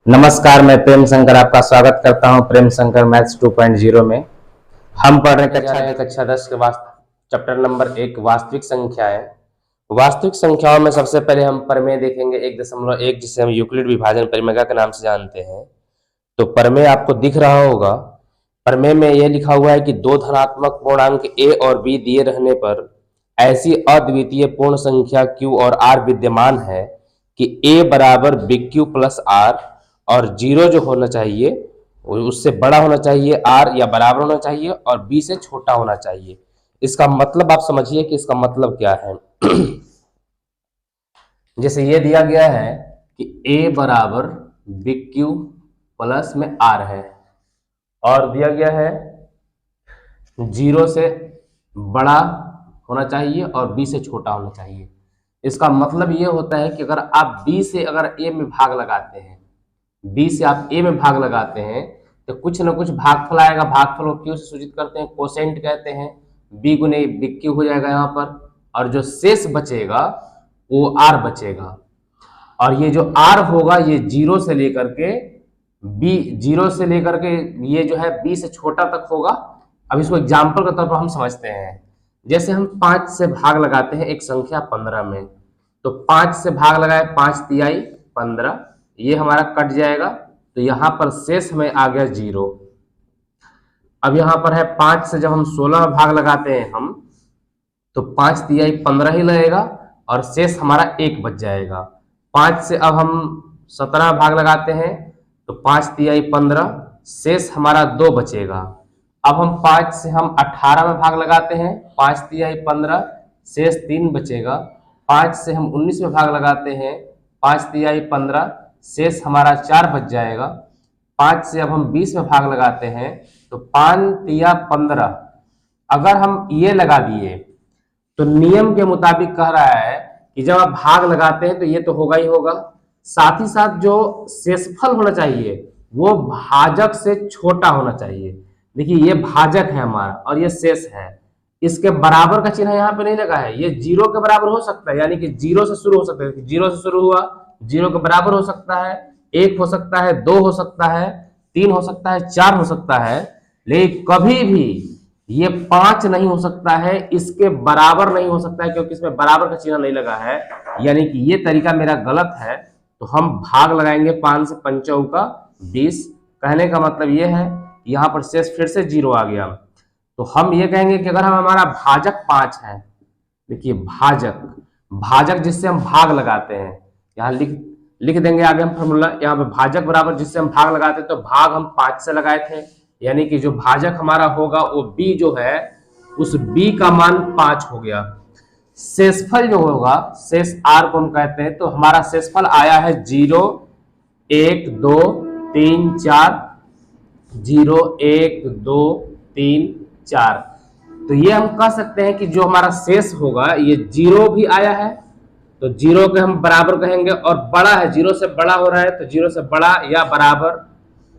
नमस्कार, मैं प्रेम शंकर आपका स्वागत करता हूं प्रेम शंकर मैथ्स 2.0 में। हम पढ़ रहे कक्षा 10 के चैप्टर नंबर 1 वास्तविक संख्याएं। वास्तविक संख्याओं में सबसे पहले हम प्रमेय देखेंगे 1.1, जिसे हम यूक्लिड विभाजन परिमेय के नाम से जानते हैं। तो प्रमेय आपको दिख रहा होगा। प्रमेय में यह लिखा हुआ है कि दो धनात्मक पूर्णांक a और b दिए रहने पर ऐसी अद्वितीय पूर्ण संख्या q और r विद्यमान है कि a बराबर bq प्लस r और जीरो जो होना चाहिए उससे बड़ा होना चाहिए, r या बराबर होना चाहिए और b से छोटा होना चाहिए। इसका मतलब आप समझिए कि इसका मतलब क्या है। जैसे ये दिया गया है कि a बराबर bq प्लस में r है और दिया गया है जीरो से बड़ा होना चाहिए और b से छोटा होना चाहिए। इसका मतलब ये होता है कि अगर आप b से अगर a में भाग लगाते हैं, b से आप a में भाग लगाते हैं तो कुछ ना कुछ भागफल आएगा। भागफल को क्यों से सूचित करते हैं? कोसेंट कहते हैं। b गुने bq हो जाएगा यहाँ पर, और जो शेष बचेगा वो r बचेगा। और ये जो r होगा ये जीरो से लेकर के ये जो है b से छोटा तक होगा। अब इसको एग्जाम्पल के तौर पर हम समझते हैं। जैसे हम 5 से भाग लगाते हैं एक संख्या 15 में, तो 5 से भाग लगाए 5 तिहाई 15, ये हमारा कट जाएगा तो यहाँ पर शेष हमें आ गया जीरो। अब यहाँ पर है 5 से जब हम 16 में भाग लगाते हैं हम, तो 5 तिहाई 15 ही लगेगा और शेष हमारा 1 बच जाएगा। 5 से अब हम 17 में भाग लगाते हैं तो 5 तिहाई 15, शेष हमारा 2 बचेगा। अब हम 5 से हम 18 में भाग लगाते हैं, 5 तिहाई 15, शेष 3 बचेगा। 5 से हम 19 में भाग लगाते हैं, 5 तिहाई 15, शेष हमारा 4 बच जाएगा। 5 से अब हम 20 में भाग लगाते हैं तो 5 तिया 15, अगर हम ये लगा दिए तो नियम के मुताबिक कह रहा है कि जब आप भाग लगाते हैं तो ये तो होगा ही होगा, साथ ही साथ जो शेषफल होना चाहिए वो भाजक से छोटा होना चाहिए। देखिए ये भाजक है हमारा और ये शेष है, इसके बराबर का चिन्ह यहाँ पे नहीं लगा है। ये जीरो के बराबर हो सकता है, यानी कि जीरो से शुरू हो सकता है। जीरो से शुरू हुआ, जीरो के बराबर हो सकता है, 1 हो सकता है, 2 हो सकता है, 3 हो सकता है, 4 हो सकता है, लेकिन कभी भी ये 5 नहीं हो सकता है, इसके बराबर नहीं हो सकता है, क्योंकि इसमें बराबर का चिन्ह नहीं लगा है। यानी कि ये तरीका मेरा गलत है। तो हम भाग लगाएंगे 5 से 5 का 20। कहने का मतलब ये है यहाँ पर शेष फिर से जीरो आ गया, तो हम ये कहेंगे कि अगर हम हमारा भाजक 5 है, देखिए भाजक जिससे हम भाग लगाते हैं, यहाँ लिख देंगे आगे हम फॉर्मूला। यहाँ पे भाजक बराबर जिससे हम भाग लगाते हैं, तो भाग हम 5 से लगाए थे, यानी कि जो भाजक हमारा होगा वो b जो है उस b का मान 5 हो गया। शेषफल जो होगा, शेष r को हम कहते हैं, तो हमारा शेषफल आया है 0 1 2 3 4, 0 1 2 3 4। तो ये हम कह सकते हैं कि जो हमारा शेष होगा ये 0 भी आया है, तो 0 के हम बराबर कहेंगे, और बड़ा है, 0 से बड़ा हो रहा है तो 0 से बड़ा या बराबर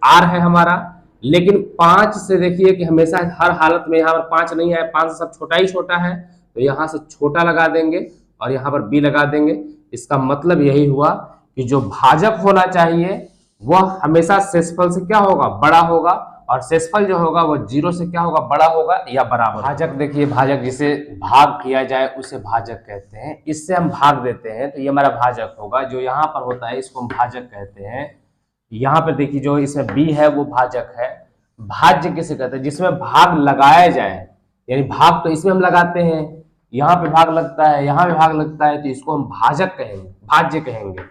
r है हमारा। लेकिन 5 से देखिए कि हमेशा हर हालत में यहाँ पर 5 नहीं है, 5 से सब छोटा ही छोटा है, तो यहाँ से छोटा लगा देंगे और यहाँ पर b लगा देंगे। इसका मतलब यही हुआ कि जो भाजक होना चाहिए वह हमेशा शेषफल से क्या होगा? बड़ा होगा, और शेषफल जो होगा वो 0 से क्या होगा? बड़ा होगा या बराबर। भाजक देखिए, भाजक जिसे भाग किया जाए उसे भाजक कहते हैं। इससे हम भाग देते हैं तो ये हमारा भाजक होगा। जो यहाँ पर होता है इसको हम भाजक कहते हैं। यहाँ पे देखिए जो इसमें b है वो भाजक है। भाज्य किसे कहते हैं? जिसमें भाग लगाया जाए, यानी भाग तो इसमें हम लगाते हैं, यहाँ पे भाग लगता है, यहाँ पे भाग लगता है, तो इसको हम भाजक कहेंगे, भाज्य कहेंगे।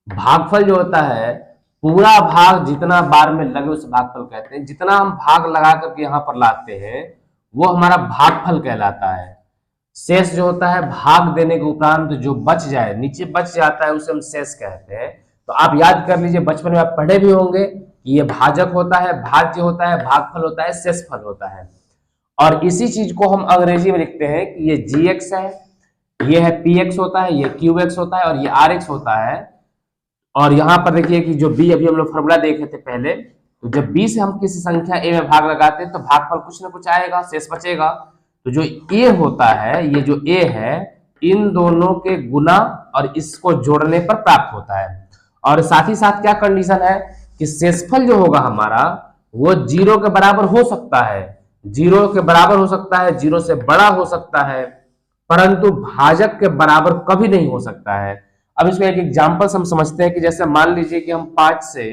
भागफल जो होता है, पूरा भाग जितना बार में लगे उसे भागफल कहते हैं। जितना हम भाग लगा करके यहाँ पर लाते हैं वो हमारा भागफल कहलाता है। शेष जो होता है, भाग देने के उपरांत जो बच जाए, नीचे बच जाता है, उसे हम शेष कहते हैं। तो आप याद कर लीजिए, बचपन में आप पढ़े भी होंगे कि ये भाजक होता है, भाज्य होता है, भागफल होता है, शेषफल होता है। और इसी चीज को हम अंग्रेजी में लिखते हैं कि ये gx है, ये है px होता है, ये qx होता है और ये rx होता है। और यहाँ पर देखिए कि जो b अभी हम लोग फॉर्मूला देखे थे पहले, तो जब b से हम किसी संख्या a में भाग लगाते हैं तो भागफल कुछ ना कुछ आएगा, शेष बचेगा। तो जो a होता है, ये जो a है, इन दोनों के गुना और इसको जोड़ने पर प्राप्त होता है। और साथ ही साथ क्या कंडीशन है कि शेषफल जो होगा हमारा वो 0 के बराबर हो सकता है, 0 के बराबर हो सकता है, 0 से बड़ा हो सकता है, परंतु भाजक के बराबर कभी नहीं हो सकता है। अब इसमें एक एग्जांपल हम समझते हैं कि जैसे मान लीजिए कि हम 5 से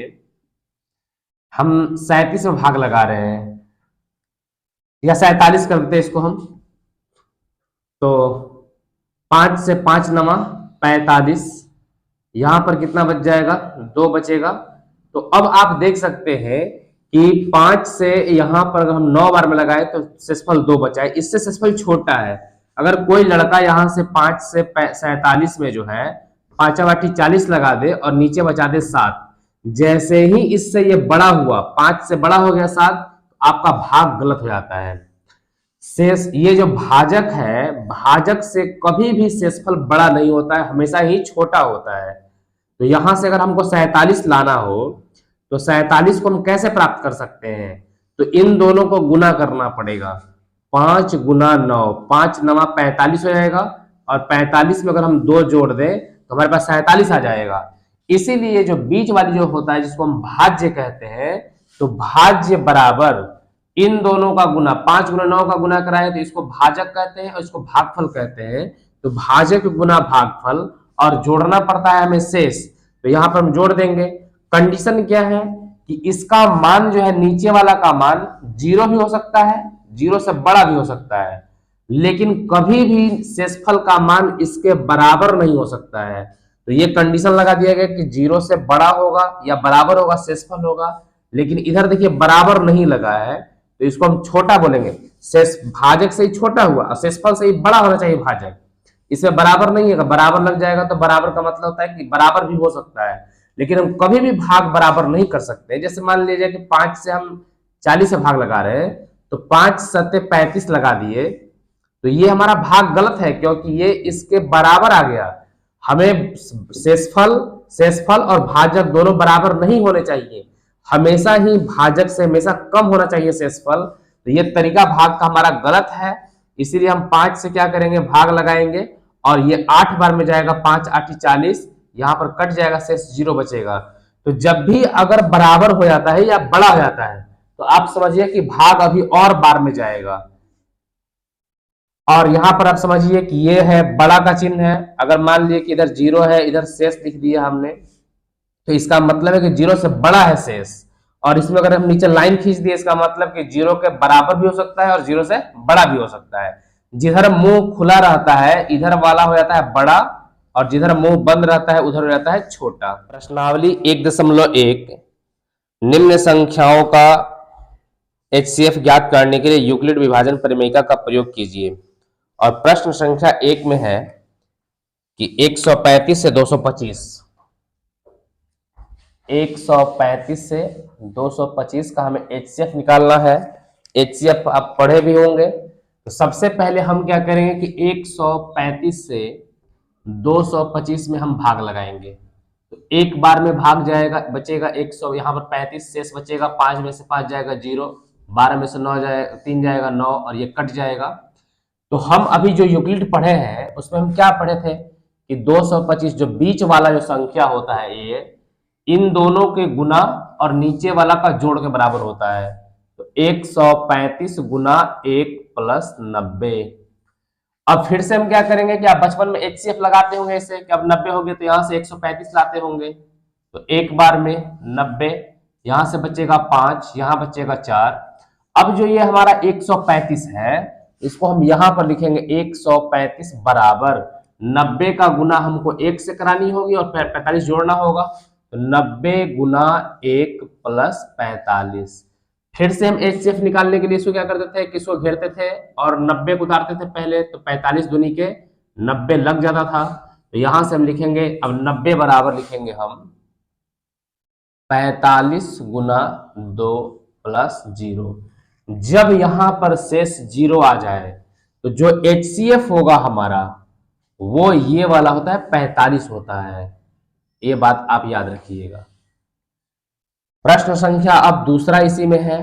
हम 37 में भाग लगा रहे हैं, या 47 कर देते हैं इसको हम, तो 5 से 5 नवा 45, यहां पर कितना बच जाएगा, 2 बचेगा। तो अब आप देख सकते हैं कि 5 से यहां पर अगर हम 9 बार में लगाए तो शेषफल 2 बचा है, इससे शेषफल छोटा है। अगर कोई लड़का यहां से 5 से 47 में जो है 5 आठी 40 लगा दे और नीचे बचा दे 7, जैसे ही इससे ये बड़ा हुआ, 5 से बड़ा हो गया 7, आपका भाग गलत हो जाता है। शेष ये जो भाजक है, भाजक से कभी भी शेषफल बड़ा नहीं होता है, हमेशा ही छोटा होता है। तो यहां से अगर हमको 47 लाना हो तो 47 को हम कैसे प्राप्त कर सकते हैं, तो इन दोनों को गुना करना पड़ेगा। 5 गुना 9, 5 नवा 45 हो जाएगा, और 45 में अगर हम 2 जोड़ दें तो हमारे पास 47 आ जाएगा। इसीलिए जो बीच वाली जो होता है जिसको हम भाज्य कहते हैं, तो भाज्य बराबर इन दोनों का गुना, 5 गुना 9 का गुना कराए तो इसको भाजक कहते हैं और इसको भागफल कहते हैं। तो भाजक गुना भागफल, और जोड़ना पड़ता है हमें शेष, तो यहां पर हम जोड़ देंगे। कंडीशन क्या है कि इसका मान जो है, नीचे वाला का मान 0 भी हो सकता है, 0 से बड़ा भी हो सकता है, लेकिन कभी भी शेषफल का मान इसके बराबर नहीं हो सकता है। तो ये कंडीशन लगा दिया गया कि 0 से बड़ा होगा या बराबर होगा शेषफल होगा, लेकिन इधर देखिए बराबर नहीं लगा है, तो इसको हम छोटा बोलेंगे। शेष भाजक से ही छोटा हुआ और शेषफल से ही बड़ा होना चाहिए भाजक, इसमें बराबर नहीं है, बराबर लग जाएगा तो बराबर का मतलब होता है कि बराबर भी हो सकता है, लेकिन हम कभी भी भाग बराबर नहीं कर सकते। जैसे मान लीजिए कि 5 से हम 40 से भाग लगा रहे हैं, तो 5 सत्ते 35 लगा दिए, तो ये हमारा भाग गलत है क्योंकि ये इसके बराबर आ गया। हमें शेषफल शेषफल और भाजक दोनों बराबर नहीं होने चाहिए, हमेशा ही भाजक से हमेशा कम होना चाहिए शेषफल। तो ये तरीका भाग का हमारा गलत है, इसीलिए हम 5 से क्या करेंगे, भाग लगाएंगे, और ये 8 बार में जाएगा, 5 आठी 40, यहां पर कट जाएगा, शेष 0 बचेगा। तो जब भी अगर बराबर हो जाता है या बड़ा हो जाता है तो आप समझिए कि भाग अभी और बार में जाएगा। और यहां पर आप समझिए कि ये है बड़ा का चिन्ह है, अगर मान लीजिए कि इधर 0 है, इधर शेष लिख दिया हमने, तो इसका मतलब है कि 0 से बड़ा है शेष। और इसमें अगर हम नीचे लाइन खींच दिए, इसका मतलब कि 0 के बराबर भी हो सकता है और 0 से बड़ा भी हो सकता है। जिधर मुंह खुला रहता है इधर वाला हो जाता है बड़ा, और जिधर मुंह बंद रहता है उधर हो जाता है छोटा। प्रश्नावली 1.1, निम्न संख्याओं का HCF ज्ञात करने के लिए यूक्लिड विभाजन परिमेयिका का प्रयोग कीजिए। और प्रश्न संख्या 1 में है कि 135 से 225, 135 से 225 का हमें HCF निकालना है। HCF आप पढ़े भी होंगे। तो सबसे पहले हम क्या करेंगे कि 135 से 225 में हम भाग लगाएंगे, तो एक बार में भाग जाएगा, बचेगा 100, यहाँ पर 35 शेष बचेगा, 5 में से 5 जाएगा 0, 12 में से 9 जाएगा, 3 जाएगा 9, और ये कट जाएगा। तो हम अभी जो यूक्लिड पढ़े हैं उसमें हम क्या पढ़े थे कि 225 जो बीच वाला जो संख्या होता है ये इन दोनों के गुना और नीचे वाला का जोड़ के बराबर होता है। तो 135 गुना 1 प्लस 90। अब फिर से हम क्या करेंगे कि आप बचपन में HCF लगाते होंगे ऐसे कि अब 90 हो गए तो यहां से 135 लाते होंगे, तो एक बार में 90, यहां से बचेगा 5, यहां बचेगा 4। अब जो ये हमारा 135 है इसको हम यहां पर लिखेंगे 135 बराबर 90 का गुना हमको 1 से करानी होगी और फिर 45 जोड़ना होगा, तो 90 गुना 1 प्लस 45। फिर से हम HCF निकालने के लिए इसको क्या करते थे कि इसको घेरते थे और 90 को उतारते थे पहले, तो 45 दूनी के 90 लग जाता था। तो यहां से हम लिखेंगे, अब 90 बराबर लिखेंगे हम 45 गुना 2 प्लस 0। जब यहां पर शेष 0 आ जाए तो जो HCF होगा हमारा वो ये वाला होता है, 45 होता है। ये बात आप याद रखिएगा। प्रश्न संख्या अब दूसरा इसी में है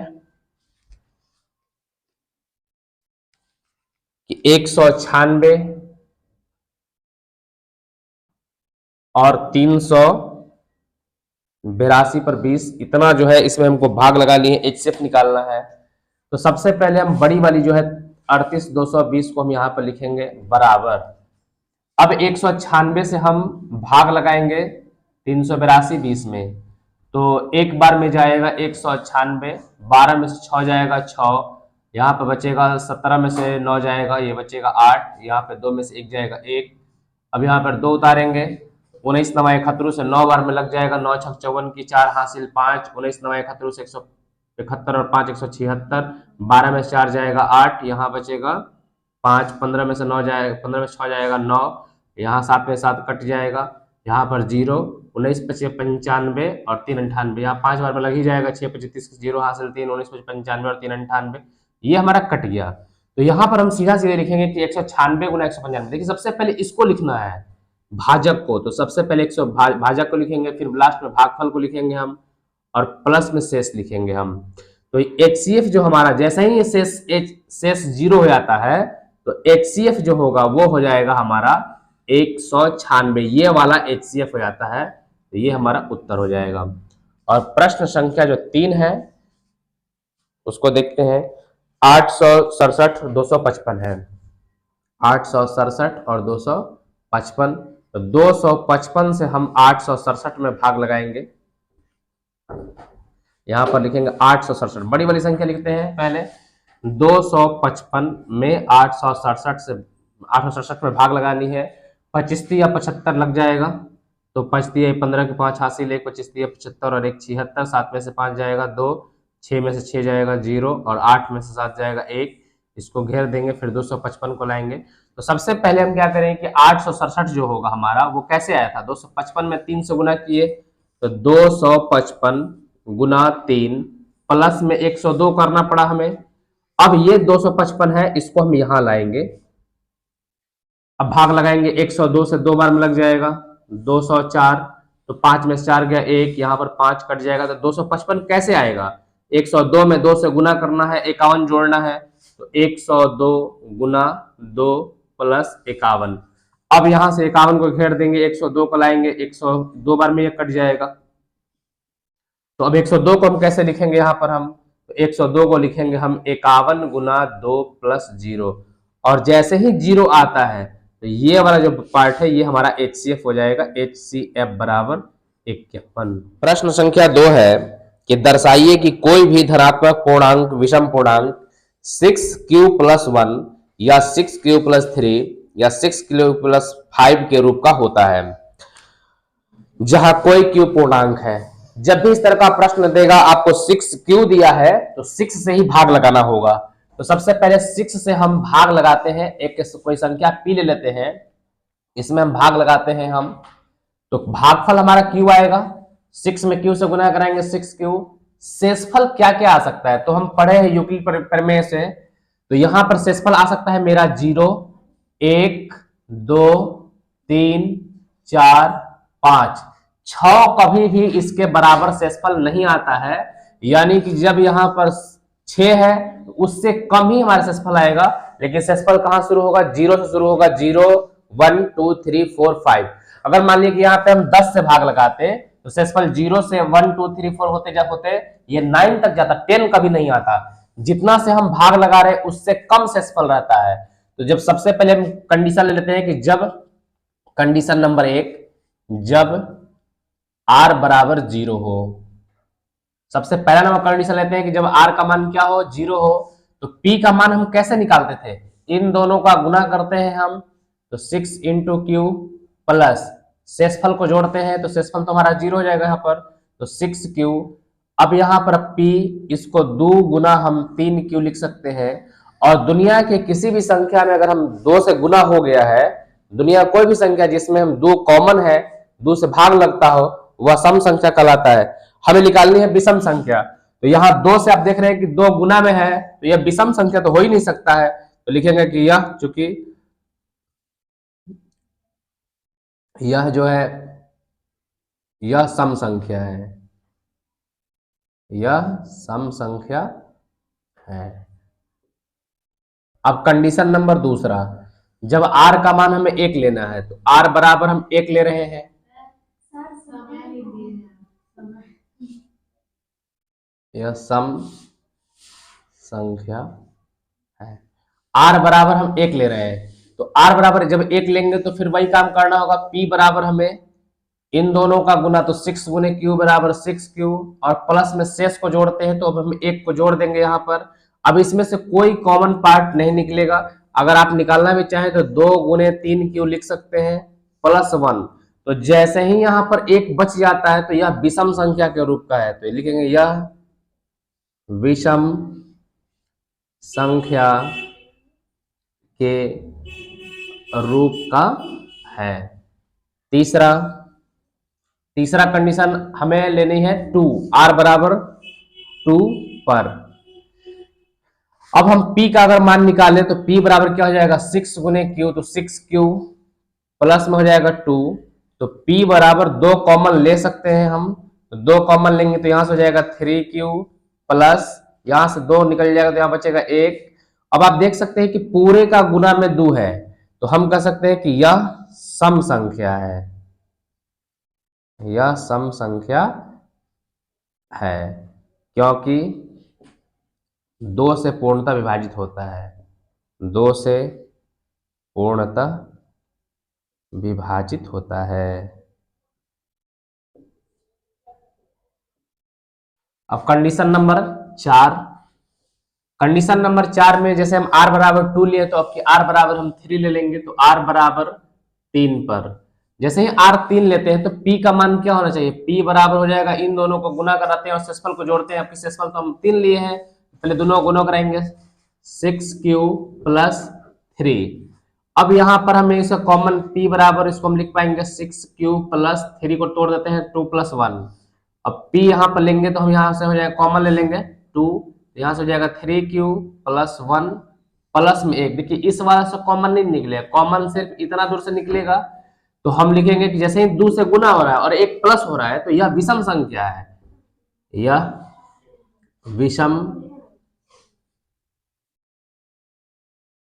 कि 196 और 300 82 पर 20, इतना जो है इसमें हमको भाग लगा लिए, HCF निकालना है। तो सबसे पहले हम बड़ी वाली जो है 38,220 को हम यहाँ पर लिखेंगे बराबर, अब 196 से हम भाग लगाएंगे 382 20 में, तो एक बार में जाएगा 196, 12 में से 6 जाएगा 6, यहाँ पे बचेगा 17 में से 9 जाएगा, ये बचेगा 8, यहाँ पे 2 में से 1 जाएगा 1, अब यहाँ पर 2 उतारेंगे, 19 नवाए खतरू से 9 बार में लग जाएगा, 9 छक 54 की 4 हासिल 5, 19 नवाए खतरू से 171 और 5 176, 12 में से 4 जाएगा 8, यहाँ बचेगा 5, 15 में से 9 जाएगा, 15 में से 6 जाएगा 9, यहाँ 7 में 7 कट जाएगा, यहाँ पर 0, 19 25 95 और 3 98, यहाँ 5 बार में लग ही जाएगा, 6 25 0 हासिल 3, 19 25 95 और 3 98, ये हमारा कट गया। तो यहाँ पर हम सीधा सीधे लिखेंगे कि 196 गुना 195। देखिए सबसे पहले इसको लिखना है भाजक को, तो सबसे पहले 100 भाजक को लिखेंगे, फिर लास्ट में भागफल को लिखेंगे हम, और प्लस में शेष लिखेंगे हम। तो HCF जो हमारा, जैसे ही ये शेष 0 हो जाता है तो HCF जो होगा वो हो जाएगा हमारा 196, ये वाला HCF हो जाता है, तो ये हमारा उत्तर हो जाएगा। और प्रश्न संख्या जो 3 है उसको देखते हैं, 867 255 है, 867 और 255, तो 255 से हम 867 में भाग लगाएंगे, यहां पर लिखेंगे 867, बड़ी वाली संख्या लिखते हैं पहले, 255 में 867 में भाग लगानी है, 25 या 75 लग जाएगा, तो 5 15 के 5 हासिल 1, 25 75 और 1 76, 7 में से 5 जाएगा 2, 6 में से 6 जाएगा 0 और 8 में से 7 जाएगा 1, इसको घेर देंगे, फिर 255 को लाएंगे। तो सबसे पहले हम क्या करें कि 867 जो होगा हमारा वो कैसे आया था, 255 में 3 से गुना किए, तो 255 गुना 3 प्लस में 102 करना पड़ा हमें। अब ये 255 है, इसको हम यहां लाएंगे, अब भाग लगाएंगे, 102 से 2 बार में लग जाएगा, 204, तो 5 में से 4 गया 1, यहाँ पर 5 कट जाएगा, तो 255 कैसे आएगा, 102 में 2 से गुना करना है, 51 जोड़ना है, तो 102 गुना 2 प्लस 51, अब यहां से 51 को घेर देंगे, 102 को लाएंगे, 102 बार में ये कट जाएगा, तो अब 102 को हम कैसे लिखेंगे, यहां पर हम, तो 102 को लिखेंगे हम 51 गुना 2 प्लस 0, और जैसे ही 0 आता है तो ये वाला जो पार्ट है ये हमारा HCF हो जाएगा, HCF बराबर 51। प्रश्न संख्या 2 है कि दर्शाइए कि कोई भी धनात्मक पूर्णांक विषम पूर्णांक 6q + 1 या 6q + 3 या 6q + 5 के रूप का होता है, जहां कोई q पूर्णांक है। जब भी इस तरह का प्रश्न देगा, आपको 6q दिया है तो 6 से ही भाग लगाना होगा। तो सबसे पहले 6 से हम भाग लगाते हैं, एक कोई संख्या p ले लेते हैं, इसमें हम भाग लगाते हैं हम, तो भागफल हमारा q आएगा, 6 में q से गुना कराएंगे 6q, शेषफल क्या क्या आ सकता है, तो हम पढ़े हैं यूक्लिड प्रमेय से, तो यहां पर शेषफल आ सकता है मेरा 0, 1, 2, 3, 4, 5, 6 कभी भी इसके बराबर शेषफल नहीं आता है, यानी कि जब यहां पर 6 है तो उससे कम ही हमारा शेषफल आएगा, लेकिन शेषफल कहां शुरू होगा, 0 से शुरू होगा, 0, 1, 2, 3, 4, 5। अगर मान लीजिए कि यहाँ पे हम 10 से भाग लगाते तो शेषफल 0 से 1, 2, 3, 4 होते जब होते ये 9 तक जाता, 10 कभी नहीं आता। जितना से हम भाग लगा रहे उससे कम शेषफल रहता है। तो जब सबसे पहले हम कंडीशन ले लेते हैं कि जब, कंडीशन नंबर 1, जब r बराबर 0 हो, सबसे पहला नंबर कंडीशन लेते हैं कि जब r का मान क्या हो, 0 हो, तो p का मान हम कैसे निकालते थे, इन दोनों का गुना करते हैं हम, तो 6 × q प्लस शेषफल को जोड़ते हैं, तो शेषफल तो हमारा 0 हो जाएगा यहाँ पर, तो 6q, अब यहाँ पर p, इसको 2 गुना हम 3q लिख सकते हैं, और दुनिया के किसी भी संख्या में अगर हम 2 से गुना हो गया है, दुनिया कोई भी संख्या जिसमें हम 2 कॉमन है, 2 से भाग लगता हो, वह सम संख्या कहलाता है। हमें निकालनी है विषम संख्या, तो यहाँ 2 से आप देख रहे हैं कि 2 गुना में है, तो यह विषम संख्या तो हो ही नहीं सकता है, तो लिखेंगे कि यह, चूंकि यह जो है यह सम संख्या है, यह सम संख्या है। अब कंडीशन नंबर दूसरा, जब r का मान हमें 1 लेना है, तो r बराबर हम 1 ले रहे हैं, यह सम संख्या है। r बराबर हम 1 ले रहे हैं, तो r बराबर जब 1 लेंगे तो फिर वही काम करना होगा। p बराबर हमें इन दोनों का गुना, तो 6 गुने q बराबर 6q, और प्लस में शेष को जोड़ते हैं तो अब हम 1 को जोड़ देंगे यहाँ पर। अब इसमें से कोई कॉमन पार्ट नहीं निकलेगा। अगर आप निकालना भी चाहें तो 2 गुने 3q लिख सकते हैं प्लस 1। तो जैसे ही यहाँ पर 1 बच जाता है तो यह विषम संख्या के रूप का है, तो लिखेंगे यह विषम संख्या के रूप का है। तीसरा कंडीशन हमें लेनी है 2, r बराबर 2 पर। अब हम p का अगर मान निकालें तो p बराबर क्या हो जाएगा 6 गुने q, तो 6q प्लस में हो जाएगा 2, तो p बराबर 2 कॉमन ले सकते हैं हम, तो 2 कॉमन लेंगे तो यहां से हो जाएगा 3q प्लस यहां से 2 निकल जाएगा तो यहां बचेगा 1। अब आप देख सकते हैं कि पूरे का गुना में 2 है, तो हम कह सकते हैं कि यह सम संख्या है, यह सम संख्या है, क्योंकि 2 से पूर्णतः विभाजित होता है, 2 से पूर्णतः विभाजित होता है। अब कंडीशन नंबर 4, कंडीशन नंबर 4 में जैसे हम r बराबर 2 लिए तो अब की r बराबर हम 3 ले लेंगे, तो r बराबर 3 पर। जैसे ही r 3 लेते हैं तो p का मान क्या होना चाहिए, p बराबर हो जाएगा, इन दोनों को गुना कराते हैं और शेषफल को जोड़ते हैं। आपकी शेषफल तो हम 3 लिए हैं, पहले दोनों गुना कराएंगे 6q प्लस 3। अब यहाँ पर हमें इसका कॉमन p बराबर, इसको हम लिख पाएंगे 6q प्लस 3 को तोड़ देते हैं 2 प्लस 1। अब p यहाँ पर लेंगे तो हम यहाँ से हो जाएगा कॉमन ले लेंगे 2, यहाँ से हो जाएगा 3q प्लस 1 प्लस में 1। देखिए इस वाला से कॉमन नहीं निकलेगा, कॉमन सिर्फ इतना दूर से निकलेगा, तो हम लिखेंगे कि जैसे ही 2 से गुना हो रहा है और 1 प्लस हो रहा है तो यह विषम संख्या है, यह विषम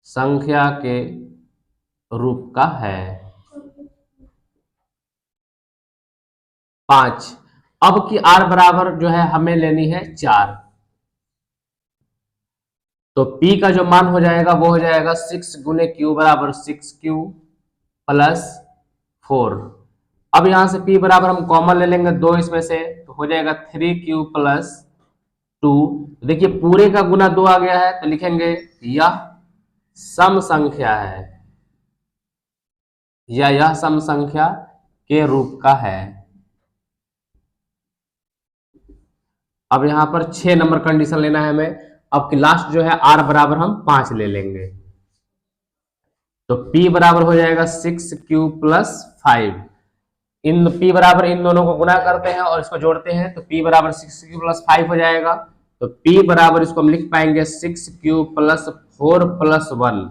संख्या के रूप का है। 5, अब की r बराबर जो है हमें लेनी है 4, तो p का जो मान हो जाएगा वो हो जाएगा 6 गुने q बराबर 6q प्लस 4। अब यहां से p बराबर हम कॉमन ले लेंगे 2 इसमें से, तो हो जाएगा 3q प्लस 2। देखिए पूरे का गुना 2 आ गया है, तो लिखेंगे यह सम संख्या है, यह सम संख्या के रूप का है। अब यहां पर 6 नंबर कंडीशन लेना है हमें। अब की लास्ट जो है r बराबर हम 5 ले लेंगे, तो p बराबर हो जाएगा 6q प्लस 5। इन p बराबर इन दोनों को गुना करते हैं और इसको जोड़ते हैं, तो p बराबर 6q प्लस 5 हो जाएगा। तो p बराबर इसको हम लिख पाएंगे 6q प्लस 4 प्लस 1।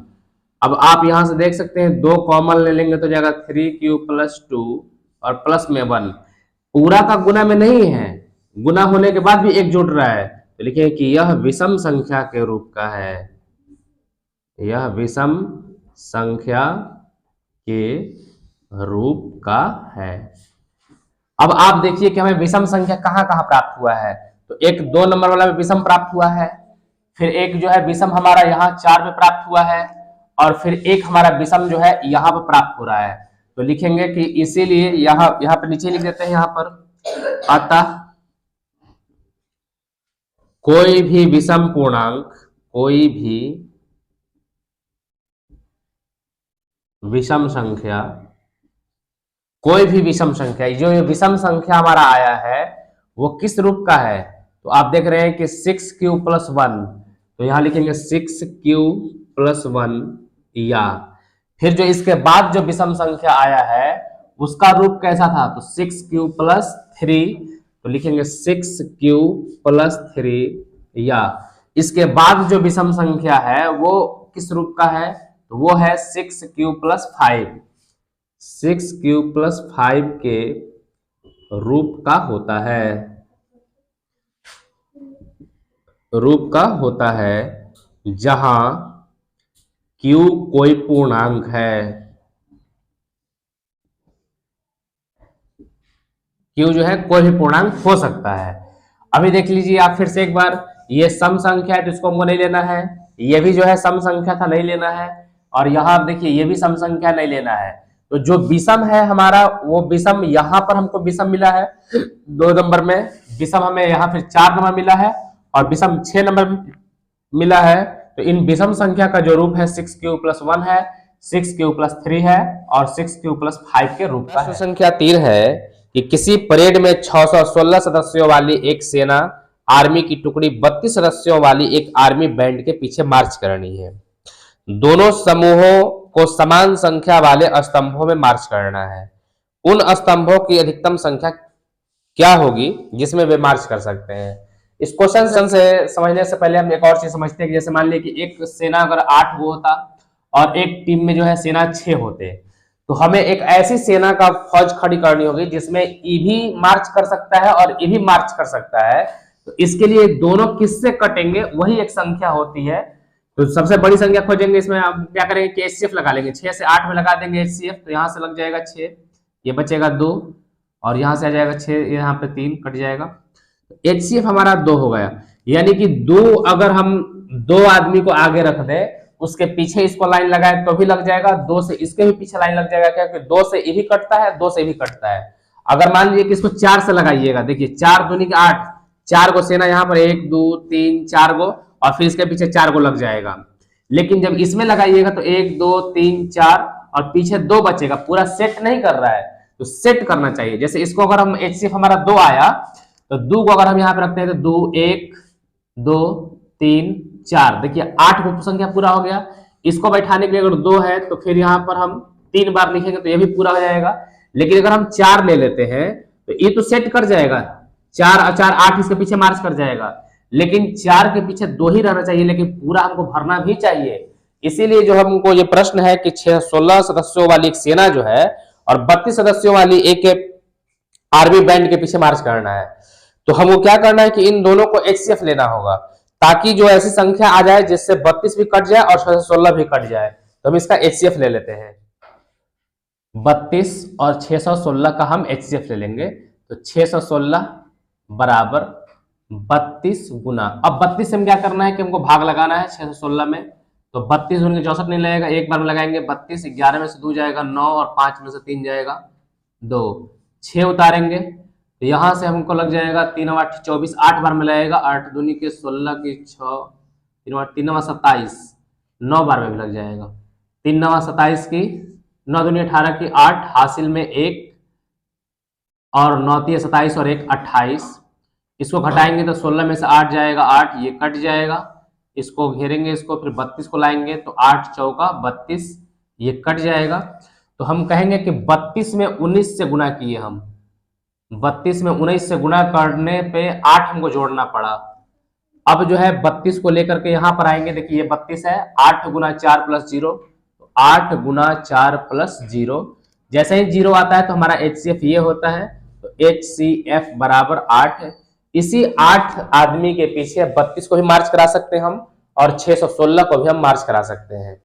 अब आप यहां से देख सकते हैं 2 कॉमन ले लेंगे तो जाएगा 3q प्लस 2 और प्लस में 1। पूरा का गुना में नहीं है, गुना होने के बाद भी 1 जुड़ रहा है, तो लिखिए कि यह विषम संख्या के रूप का है, यह विषम संख्या के रूप का है। अब आप देखिए कि हमें विषम संख्या कहां कहां प्राप्त हुआ है, तो एक 2 नंबर वाला में विषम प्राप्त हुआ है, फिर एक जो है विषम हमारा यहाँ 4 में प्राप्त हुआ है, और फिर एक हमारा विषम जो है यहाँ पर प्राप्त हो रहा है। तो लिखेंगे कि इसीलिए यहाँ पर नीचे लिख देते हैं, यहाँ पर अतः कोई भी विषम पूर्णांक, कोई भी विषम संख्या, कोई भी विषम संख्या, जो ये विषम संख्या हमारा आया है वो किस रूप का है, तो आप देख रहे हैं कि 6q प्लस 1, तो यहां लिखेंगे 6q प्लस 1, या फिर जो इसके बाद जो विषम संख्या आया है उसका रूप कैसा था, तो 6q प्लस 3, तो लिखेंगे 6q प्लस 3, या इसके बाद जो विषम संख्या है वो किस रूप का है, तो वो है 6q प्लस 5, 6q प्लस 5 के रूप का होता है, रूप का होता है, जहां q कोई पूर्णांक है, q जो है कोई भी पूर्णांक हो सकता है। अभी देख लीजिए आप फिर से एक बार, ये सम संख्या है तो इसको हमको नहीं लेना है, ये भी जो है सम संख्या था, नहीं लेना है, और यहाँ आप देखिए ये भी सम संख्या नहीं लेना है। तो जो विषम है हमारा, वो विषम यहाँ पर हमको विषम मिला है 2 नंबर में, विषम हमें यहाँ फिर 4 नंबर मिला है, और विषम 6 नंबर मिला है। तो इन विषम संख्या का जो रूप है 6q+1 है, 6q+3 है, और 6q+5 के रूप का है। संख्या 3 है कि किसी परेड में 616 सदस्यों वाली एक सेना आर्मी की टुकड़ी 32 सदस्यों वाली एक आर्मी बैंड के पीछे मार्च करनी है। दोनों समूहों को समान संख्या वाले स्तंभों में मार्च करना है। उन स्तंभों की अधिकतम संख्या क्या होगी जिसमें वे मार्च कर सकते हैं? इस क्वेश्चन से समझने से पहले हम एक और चीज समझते हैं कि जैसे मान लिया कि एक सेना अगर 8 वो होता और एक टीम में जो है सेना 6 होते, तो हमें एक ऐसी सेना का फौज खड़ी करनी होगी जिसमें ई भी मार्च कर सकता है और ई भी मार्च कर सकता है। तो इसके लिए दोनों किससे कटेंगे वही एक संख्या होती है। तो सबसे बड़ी संख्या खोजेंगे, इसमें हम क्या करेंगे कि HCF लगा लेंगे, 6 से 8 में लगा देंगे HCF, तो यहाँ से लग जाएगा 6, ये बचेगा 2, और यहाँ से आ जाएगा 6, यहाँ पे 3 कट जाएगा, HCF हमारा 2 हो गया। यानी कि 2 अगर हम 2 आदमी को आगे रख दें, उसके पीछे इसको लाइन लगाए तो भी लग जाएगा, 2 से इसके भी पीछे लाइन लग जाएगा, क्योंकि 2 से ये भी कटता है, 2 से भी कटता है। अगर मान लीजिए कि इसको 4 से लगाइएगा, देखिए 4 दूनी के 8, 4 को सेना यहाँ पर 1 2 3 4 गो, और फिर इसके पीछे 4 को लग जाएगा। लेकिन जब इसमें लगाइएगा तो 1 2 3 4 और पीछे 2 बचेगा, पूरा सेट नहीं कर रहा है, तो सेट करना चाहिए। जैसे इसको अगर हम HCF हमारा 2 आया, तो 2 को अगर हम यहाँ पे रखते हैं तो 2 1 2 3 4, देखिए 8 को संख्या पूरा हो गया। इसको बैठाने के लिए अगर 2 है तो फिर यहाँ पर हम 3 बार लिखेंगे तो ये भी पूरा हो जाएगा। लेकिन अगर हम 4 ले लेते हैं तो ये तो सेट कर जाएगा, 4 और 4 8 इसके पीछे मार्च कर जाएगा, लेकिन 4 के पीछे 2 ही रहना चाहिए, लेकिन पूरा हमको भरना भी चाहिए। इसीलिए जो हमको ये प्रश्न है कि 16 सदस्यों वाली एक सेना जो है और 32 सदस्यों वाली एक आर्मी बैंड के पीछे मार्च करना है, तो हमको क्या करना है कि इन दोनों को HCF लेना होगा, ताकि जो ऐसी संख्या आ जाए जिससे 32 भी कट जाए और 616 भी कट जाए। तो हम इसका HCF ले लेते हैं, 32 और 616 का हम HCF ले लेंगे। तो 616 बराबर 32 गुना, अब 32 से हम क्या करना है कि हमको भाग लगाना है 616 में, तो 32 दूनी 64 नहीं लगेगा, एक बार में लगाएंगे 32, 11 में से 2 जाएगा 9, और 5 में से 3 जाएगा 2, 6 उतारेंगे तो यहां से हमको लग जाएगा 3 8 24, 8 बार में लगेगा, 8 दूनी के 16 की 6, 3 8 3 9 27, 9 बार में भी लग जाएगा, 3 9 27 की 9 दूनी 18 की 8, हासिल में 1, और 9 3 27 और 1 28, इसको घटाएंगे तो 16 में से 8 जाएगा 8, ये कट जाएगा, इसको घेरेंगे, इसको फिर 32 को लाएंगे तो 8 चौका 32, ये कट जाएगा। तो हम कहेंगे कि 32 में 19 से गुना किए, हम 32 में 19 से गुना करने पे 8 हमको जोड़ना पड़ा। अब जो है 32 को लेकर के यहां पर आएंगे, देखिए ये 32 है, 8 गुना 4 प्लस 0, 8 गुना 4 प्लस 0, जैसे ही 0 आता है तो हमारा HCF ये होता है, तो HCF बराबर 8। इसी 8 आदमी के पीछे 32 को भी मार्च करा सकते हैं हम, और 616 को भी हम मार्च करा सकते हैं।